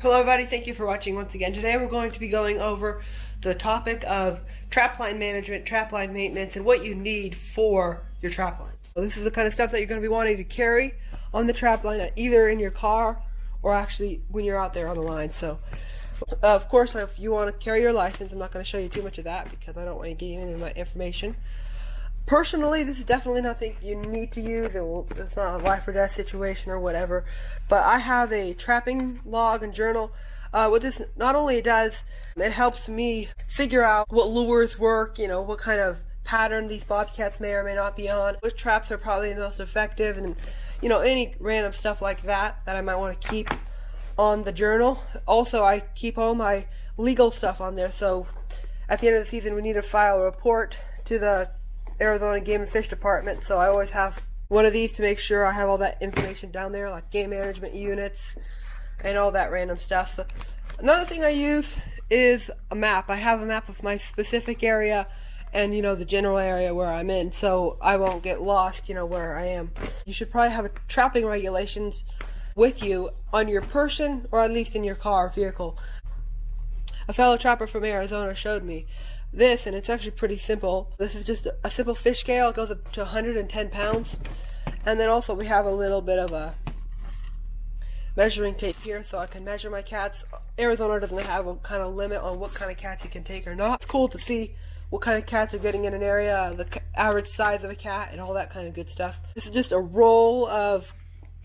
Hello everybody, thank you for watching once again. Today we're going to be going over the topic of trapline management, trapline maintenance, and what you need for your trapline. So this is the kind of stuff that you're going to be wanting to carry on the trapline, either in your car or actually when you're out there on the line. So of course, if you want to carry your license, I'm not going to show you too much of that because I don't want to give you any of my information. Personally, this is definitely nothing you need to use. It's not a life or death situation or whatever. But I have a trapping log and journal. What this not only does, it helps me figure out what lures work, what kind of pattern these bobcats may or may not be on, which traps are probably the most effective, and any random stuff like that I might want to keep on the journal. Also, I keep all my legal stuff on there, so at the end of the season we need to file a report to the Arizona Game and Fish Department, so I always have one of these to make sure I have all that information down there, like game management units and all that random stuff. Another thing I use is a map. I have a map of my specific area and the general area where I'm in, so I won't get lost where I am. You should probably have trapping regulations with you on your person, or at least in your car or vehicle. A fellow trapper from Arizona showed me this, and it's actually pretty simple. This is just a simple fish scale. It goes up to 110 pounds. And then also we have a little bit of a measuring tape here so I can measure my cats. Arizona doesn't have a kind of limit on what kind of cats you can take or not. It's cool to see what kind of cats are getting in an area, the average size of a cat, and all that kind of good stuff. This is just a roll of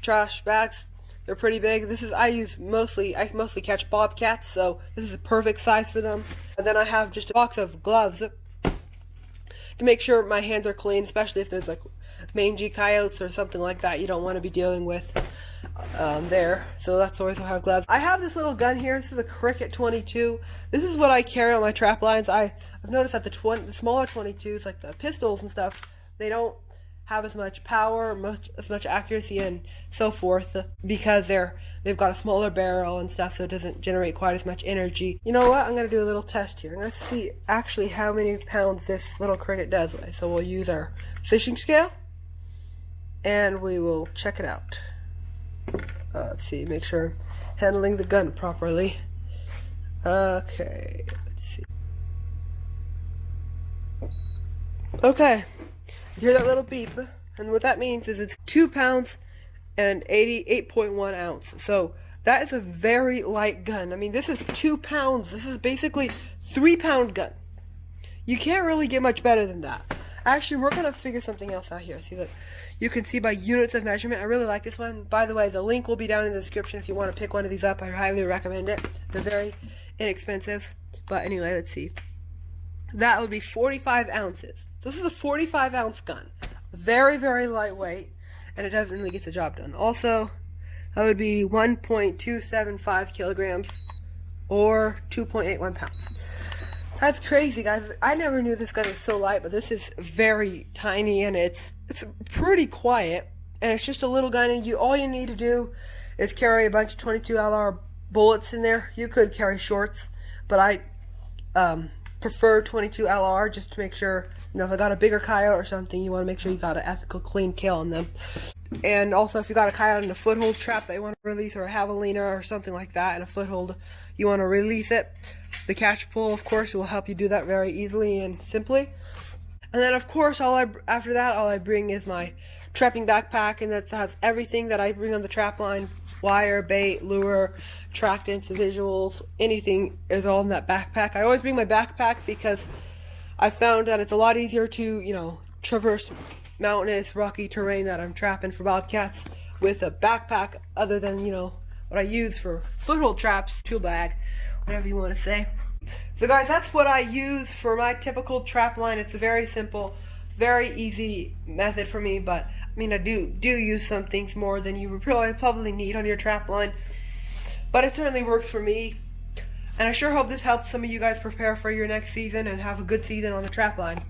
trash bags. They're pretty big. I mostly catch bobcats, so this is a perfect size for them. And then I have just a box of gloves to make sure my hands are clean, especially if there's like mangy coyotes or something like that you don't want to be dealing with there. So that's always why I have gloves. I have this little gun here. This is a Cricket 22. This is what I carry on my trap lines. I've noticed that the smaller 22s, like the pistols and stuff, they don't have as much power, as much accuracy and so forth, because they've got a smaller barrel and stuff, so it doesn't generate quite as much energy. You know what? I'm going to do a little test here. I'm going to see actually how many pounds this little Cricket does weigh. So we'll use our fishing scale and we will check it out. Let's see, make sure I'm handling the gun properly. Okay, let's see. Okay. You hear that little beep, and what that means is it's 2 pounds and 88.1 ounces. So that is a very light gun. I mean, this is 2 pounds. This is basically 3-pound gun. You can't really get much better than that. Actually, we're going to figure something else out here. See, look, you can see by units of measurement. I really like this one. By the way, the link will be down in the description if you want to pick one of these up. I highly recommend it. They're very inexpensive. But anyway, let's see. That would be 45 ounces. This is a 45-ounce gun. Very, very lightweight, and it doesn't really get the job done. Also, that would be 1.275 kilograms, or 2.81 pounds. That's crazy, guys. I never knew this gun was so light, but this is very tiny, and it's pretty quiet, and it's just a little gun, and all you need to do is carry a bunch of 22 LR bullets in there. You could carry shorts, but I prefer 22 LR just to make sure, if I got a bigger coyote or something, you want to make sure you got an ethical, clean kill on them. And also, if you got a coyote in a foothold trap that you want to release, or a javelina or something like that in a foothold, you want to release it. The catch pull, of course, will help you do that very easily and simply. And then, of course, after that, all I bring is my trapping backpack, and that has everything that I bring on the trap line: wire, bait, lure, attractants, visuals, anything is all in that backpack. I always bring my backpack because I found that it's a lot easier to, traverse mountainous, rocky terrain that I'm trapping for bobcats with a backpack, other than, what I use for foothold traps, tool bag, whatever you want to say. So guys, that's what I use for my typical trap line. It's a very simple, very easy method for me, but I do use some things more than you would probably need on your trap line, but it certainly works for me. And I sure hope this helps some of you guys prepare for your next season and have a good season on the trap line.